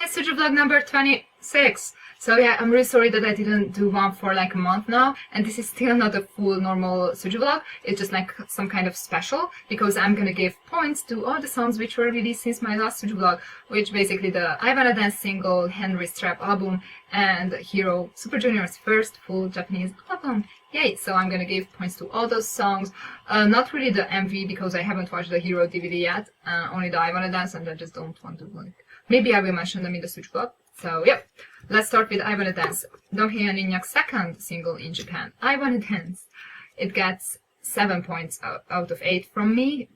SuJu vlog number 26. So yeah, I'm really sorry that I didn't do one for like a month now, and this is still not a full normal SuJu vlog. It's just like some kind of special, because I'm gonna give points to all the songs which were released since my last SuJu vlog, which basically the I Wanna Dance single, Henry's Trap album, and Hero, Super Junior's first full Japanese album. Yay! So I'm gonna give points to all those songs. Not really the MV, because I haven't watched the Hero DVD yet, only the I Wanna Dance, and I just don't want to like... Maybe I will mention them in the SuJu vlog. So yeah, let's start with I Wanna Dance. Donghyeon Inhyuk's second single in Japan, I Wanna Dance. It gets 7 points out of 8 from me,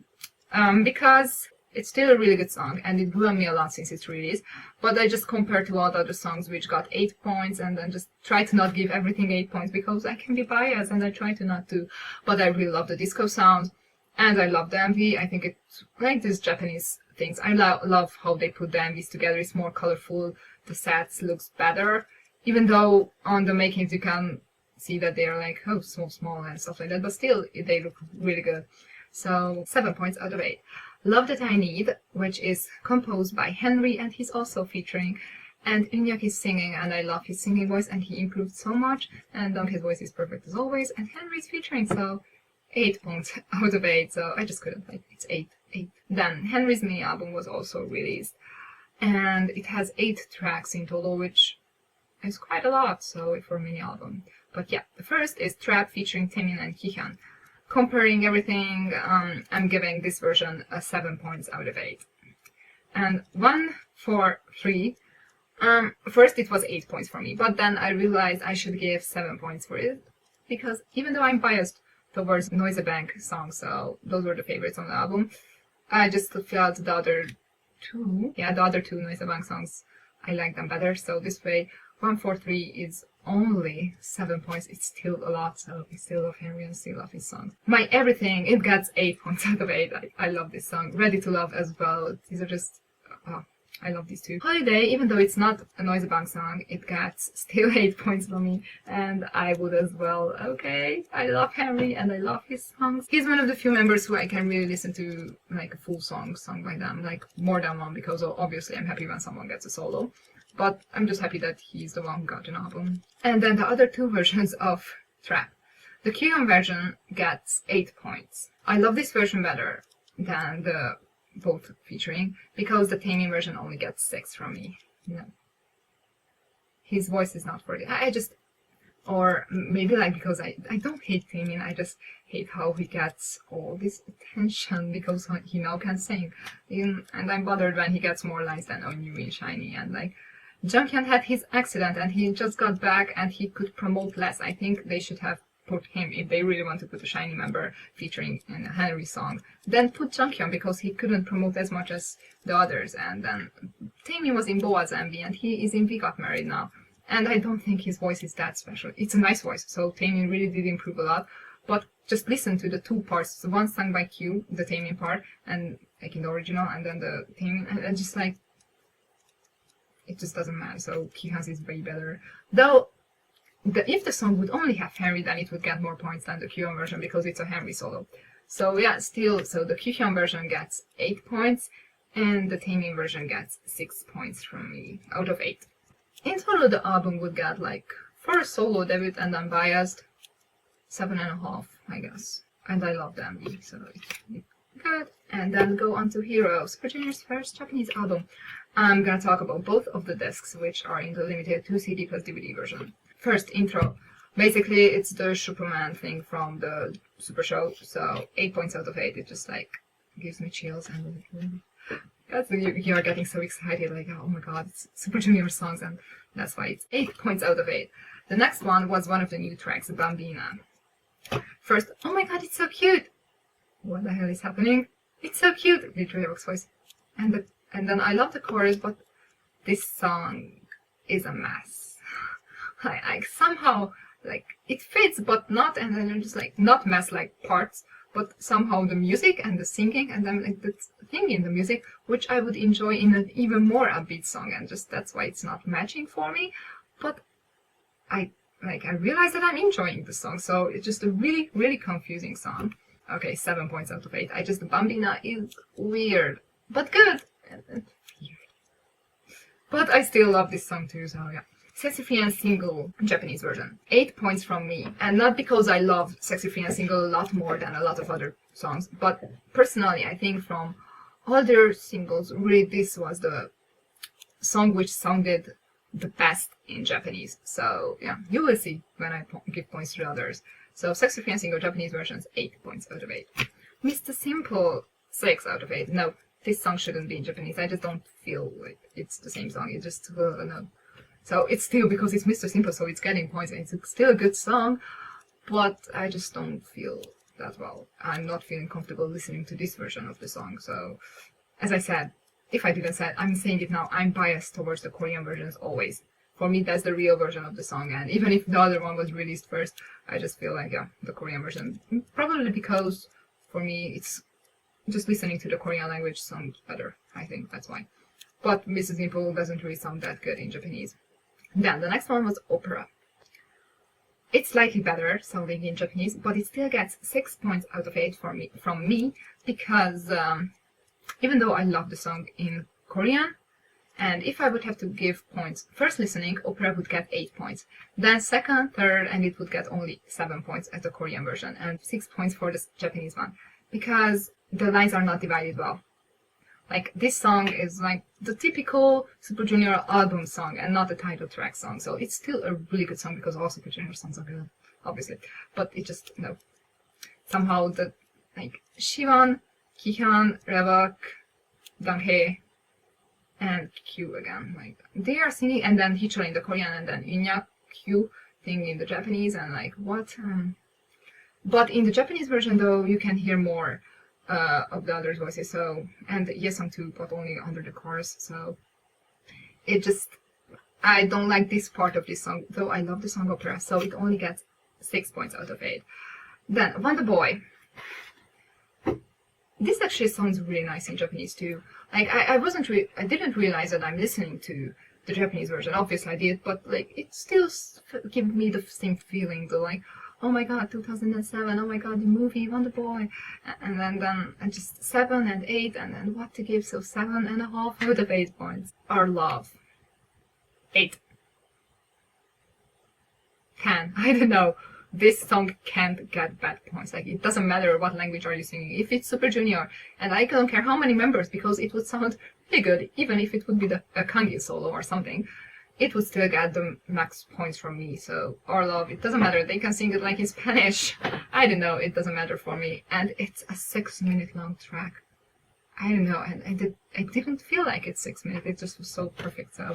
because it's still a really good song, and it grew on me a lot since its release. But I just compared to all the other songs which got 8 points, and then just try to not give everything 8 points, because I can be biased, and I try to not to. But I really love the disco sound, and I love the MV. I think it's like these Japanese things. I love how they put the MVs together. It's more colorful. The sets looks better, even though on the makings you can see that they're like, oh, so small and stuff like that, but still they look really good. So 7 points out of 8. Love That I Need, which is composed by Henry, and he's also featuring, and Inhyuk is singing, and I love his singing voice, and he improved so much, and his voice is perfect as always, and Henry's featuring, so 8 points out of 8, so I just couldn't, like, it's 8. Then Henry's mini album was also released, and it has 8 tracks in total, which is quite a lot, so for a mini album. But yeah, the first is Trap featuring Taemin and Kyuhyun. Comparing everything, I'm giving this version a 7 points out of 8. And 1, 4, 3. First it was 8 points for me, but then I realized I should give 7 points for it, because even though I'm biased towards Noise Bank songs, so those were the favorites on the album, I just felt the other two Noise Bank songs, I like them better. So this way, 1, 4, 3 is only 7 points. It's still a lot, so I still love Henry and still love his songs. My everything, it gets 8 points out of 8. I love this song. Ready to Love as well. These are just... I love these two. Holiday, even though it's not a Noise Bank song, it gets still 8 points for me, and I would as well. Okay, I love Henry and I love his songs. He's one of the few members who I can really listen to like a full song by them, like more than one, because obviously I'm happy when someone gets a solo. But I'm just happy that he's the one who got an album. And then the other two versions of Trap. The Kyuhyun version gets 8 points. I love this version better than the both featuring, because the Taemin version only gets 6 from me. No. His voice is not for it. I just... Or maybe like because I don't hate Taemin, I just hate how he gets all this attention because he now can sing. And I'm bothered when he gets more lines than Onyu in Shiny. And like, Junghyun had his accident and he just got back and he could promote less. I think they should have put him, if they really want to put a Shiny member featuring in a Henry song, then put Junghyun, because he couldn't promote as much as the others. And then Taemin was in Boa's MV and he is in We Got Married now. And I don't think his voice is that special. It's a nice voice, so Taemin really did improve a lot. But just listen to the two parts. So one sung by Q, the Taemin part, and like in the original, and then the Taemin, and just like, it just doesn't matter. So Kyuhyun's is way better. Though, if the song would only have Henry, then it would get more points than the Kyuhyun version, because it's a Henry solo. So yeah, still, so the Kyuhyun version gets 8 points, and the Taemin version gets 6 points from me, out of 8. In total, the album would get, like, for a solo debut and unbiased, 7.5, I guess. And I love the MV, so it's good. And then go on to Hero, Super Junior's first Japanese album. I'm gonna talk about both of the discs, which are in the limited 2 CD plus DVD version. First, intro. Basically, it's the Superman thing from the Super Show, so 8 points out of 8. It just, like, gives me chills and... You are getting so excited, like, oh my god, it's Super Junior songs, and that's why it's 8 points out of 8. The next one was one of the new tracks, Bambina. First, oh my god, it's so cute! What the hell is happening? It's so cute! Literally Rock's voice. And then I love the chorus, but this song is a mess. I somehow, like, it fits, but not, and then I'm just like, not mess like parts, but somehow the music and the singing and then like the thing in the music, which I would enjoy in an even more upbeat song, and just that's why it's not matching for me. But I realize that I'm enjoying the song, so it's just a really, really confusing song. Okay, 7 points out of 8. Bambina is weird, but good. Weird. But I still love this song too, so yeah. Sexy Free and Single Japanese version. 8 points from me. And not because I love Sexy Free and Single a lot more than a lot of other songs, but personally I think from all their singles, really this was the song which sounded the best in Japanese. So yeah, you will see when I give points to others. So Sexy Free and Single Japanese versions, 8 points out of 8. Mr.Simple, 6 out of 8. No, this song shouldn't be in Japanese. I just don't feel like it's the same song. It just, no. So it's still, because it's Mr.Simple, so it's getting points, and it's still a good song, but I just don't feel that well. I'm not feeling comfortable listening to this version of the song. So, as I said, if I didn't say it, I'm saying it now, I'm biased towards the Korean versions always. For me, that's the real version of the song, and even if the other one was released first, I just feel like, yeah, the Korean version. Probably because, for me, it's just listening to the Korean language sounds better. I think that's why. But Mr.Simple doesn't really sound that good in Japanese. Then the next one was Opera. It's slightly better sounding in Japanese, but it still gets 6 points out of 8 from me because even though I love the song in Korean, and if I would have to give points first listening, Opera would get 8 points. Then second, third, and it would get only 7 points at the Korean version and 6 points for the Japanese one because the lines are not divided well. Like, this song is like the typical Super Junior album song and not the title track song. So it's still a really good song because all Super Junior songs are good, obviously. But it just, no. Somehow the, like, Siwon, Kyuhyun, Revok, Donghae, and Q again. Like, they are singing, and then Hichol in the Korean, and then Inyak, Q thing in the Japanese, and like, what? But in the Japanese version, though, you can hear more of the other voices, so, and Yesung too, but only under the chorus, so it just, I don't like this part of this song, though I love the song Opera, so it only gets 6 points out of 8. Then, Wonder Boy. This actually sounds really nice in Japanese too. Like, I didn't realize that I'm listening to the Japanese version, obviously I did, but like, it still gives me the same feeling, though, like, oh my god, 2007, oh my god, the movie, Wonder Boy, and then just 7 and 8, and then what to give, so 7.5 out of 8 points. Our Love, 8. I don't know, this song can't get bad points, like, it doesn't matter what language are you singing, if it's Super Junior, and I don't care how many members, because it would sound really good, even if it would be a Kangi solo or something. It would still get the max points from me, so Our Love, it doesn't matter, they can sing it like in Spanish, I don't know, it doesn't matter for me, and it's a 6-minute long track, I don't know, and I didn't feel like it's 6 minutes, it just was so perfect, so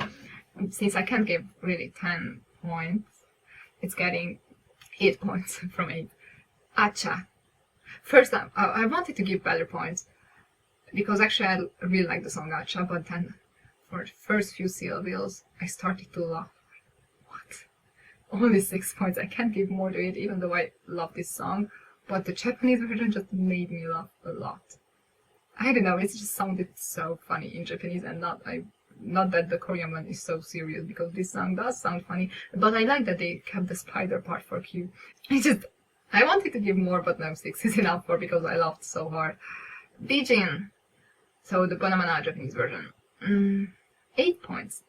since I can't give really 10 points, it's getting 8 points from 8. Acha. First time, I wanted to give better points, because actually I really like the song Acha, but then for the first few syllables, I started to laugh. What? Only 6 points. I can't give more to it, even though I love this song. But the Japanese version just made me laugh a lot. I don't know, it just sounded so funny in Japanese, and not that the Korean one is so serious, because this song does sound funny. But I like that they kept the spider part for Q. I wanted to give more, but no, 6 is enough for, because I laughed so hard. Bijin. So the Bonamana Japanese version. 8 points.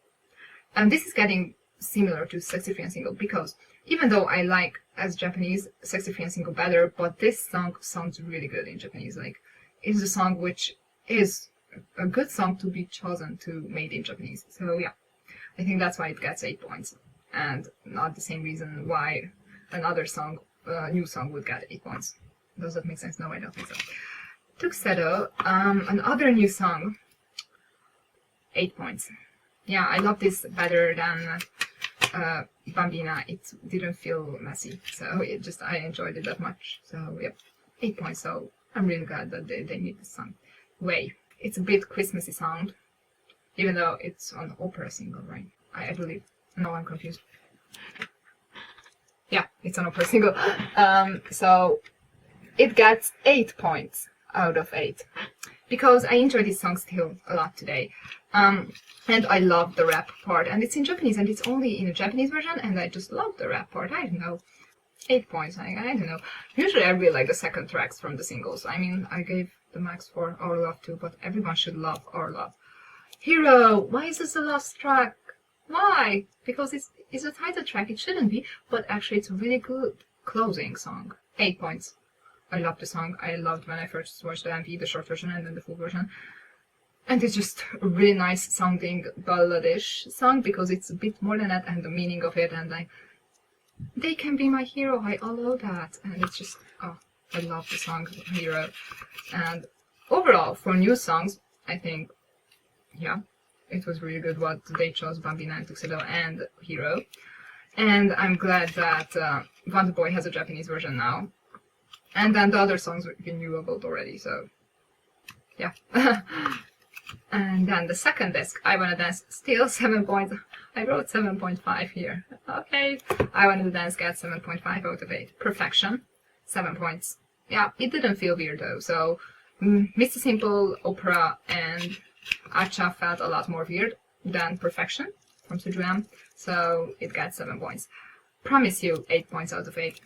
And this is getting similar to Sexy Free and Single, because even though I like, as Japanese, Sexy Free and Single better, but this song sounds really good in Japanese. Like, it's a song which is a good song to be chosen to made in Japanese. So yeah, I think that's why it gets 8 points, and not the same reason why another song, new song, would get 8 points. Does that make sense? No, I don't think so. Tuxedo, another new song, 8 points. Yeah, I love this better than Bambina. It didn't feel messy, so I enjoyed it that much. So yeah, 8 points. So I'm really glad that they made this song. Way. It's a bit Christmassy sound, even though it's an opera single, right? I believe. No, I'm confused. Yeah, it's an opera single. So it gets 8 points out of 8. Because I enjoy this song still a lot today. And I love the rap part. And it's in Japanese, and it's only in a Japanese version, and I just love the rap part. I don't know. 8 points, I don't know. Usually I really like the second tracks from the singles. I mean, I gave the max for Our Love too, but everyone should love Our Love. Hero, why is this the last track? Why? Because it's a title track, it shouldn't be, but actually it's a really good closing song. 8 points. I love the song. I loved when I first watched the MV, the short version and then the full version. And it's just a really nice sounding balladish song because it's a bit more than that and the meaning of it and like they can be my hero, I allow that. And it's just, oh, I love the song Hero. And overall, for new songs, I think, yeah, it was really good what they chose, Bambina and Tuxedo and Hero. And I'm glad that Wonder Boy has a Japanese version now. And then the other songs we knew about already, so yeah. And then the second disc, I Wanna Dance, still 7 points. I wrote 7.5 here. Okay, I Wanna Dance gets 7.5 out of 8. Perfection, 7 points. Yeah, it didn't feel weird though, so Mr.Simple, Opera, and Acha felt a lot more weird than Perfection from SuJu, so it gets 7 points. Promise You, 8 points out of 8.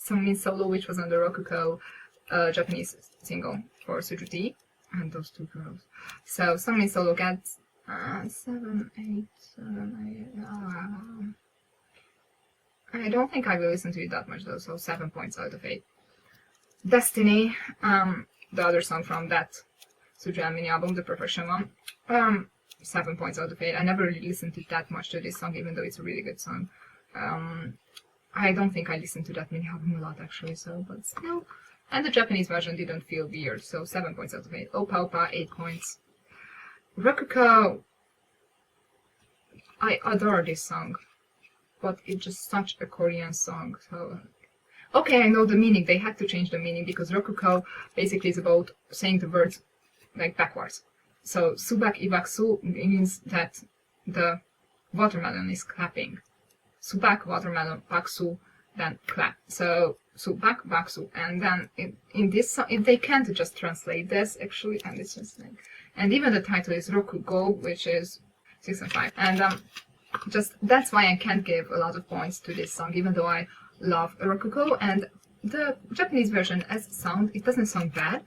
Taemin Solo, which was on the Rococo Japanese single for SuJu T, and those two girls. So Taemin Solo gets 7, 8, 7, 8. I don't think I will listen to it that much though, so 7 points out of 8. Destiny, the other song from that SuJu mini album, the Perfection one, 7 points out of 8. I never really listened to that much to this song, even though it's a really good song. I don't think I listened to that mini album a lot actually, so, but still. And the Japanese version didn't feel weird, so 7 points out of 8. Opa Opa, 8 points. Rococo, I adore this song, but it's just such a Korean song, so... Okay, I know the meaning, they had to change the meaning, because Rococo basically is about saying the words, like, backwards. So, subak ibaksu means that the watermelon is clapping. Subak, watermelon, baksu, then clap. So, subak, baksu. And then in this song, they can't just translate this, actually, and it's just like... And even the title is Rokugo, which is 6 and 5. And just, that's why I can't give a lot of points to this song, even though I love Rokugo. And the Japanese version, as it sounds, it doesn't sound bad.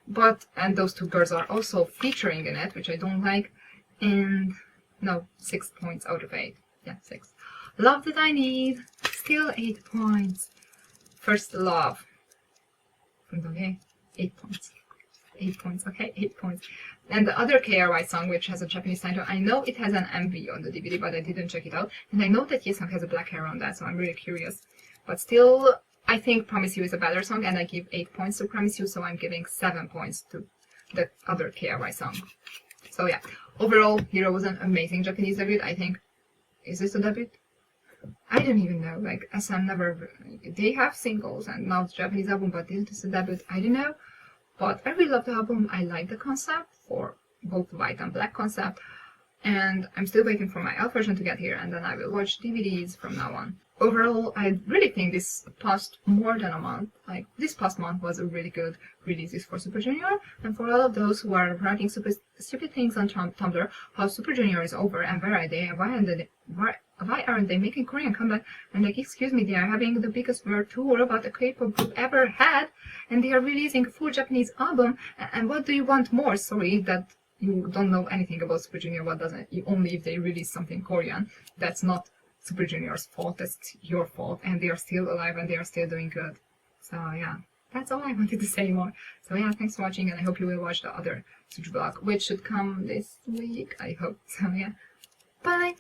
But, and those two girls are also featuring in it, which I don't like. And, no, 6 points out of 8. Yeah, 6. Love That I Need, still 8 points. First Love, okay, 8 points. 8 points, okay, 8 points. And the other KRY song, which has a Japanese title, I know it has an MV on the DVD, but I didn't check it out. And I know that Yesung has a black hair on that, so I'm really curious. But still, I think Promise You is a better song, and I give 8 points to Promise You, so I'm giving 7 points to the other KRY song. So yeah, overall, Hero was an amazing Japanese debut, I think. Is this a debut? I don't even know, like, SM never... They have singles and now the Japanese album, but is this a debut? I don't know. But I really love the album, I like the concept, for both white and black concept. And I'm still waiting for my elf version to get here, and then I will watch DVDs from now on. Overall, I really think this past more than a month, like this past month was a really good releases for Super Junior, and for all of those who are writing stupid things on Tumblr, how Super Junior is over and where are they, and why aren't they making Korean comeback? And like, excuse me, they are having the biggest world tour about a K-pop group ever had, and they are releasing a full Japanese album, and what do you want more? Sorry that you don't know anything about Super Junior, what doesn't, only if they release something Korean. That's not Super Junior's fault, that's your fault, and they are still alive and they are still doing good. So yeah, that's all I wanted to say more. So yeah, thanks for watching, and I hope you will watch the other SuJu vlog, which should come this week, I hope. So yeah, bye!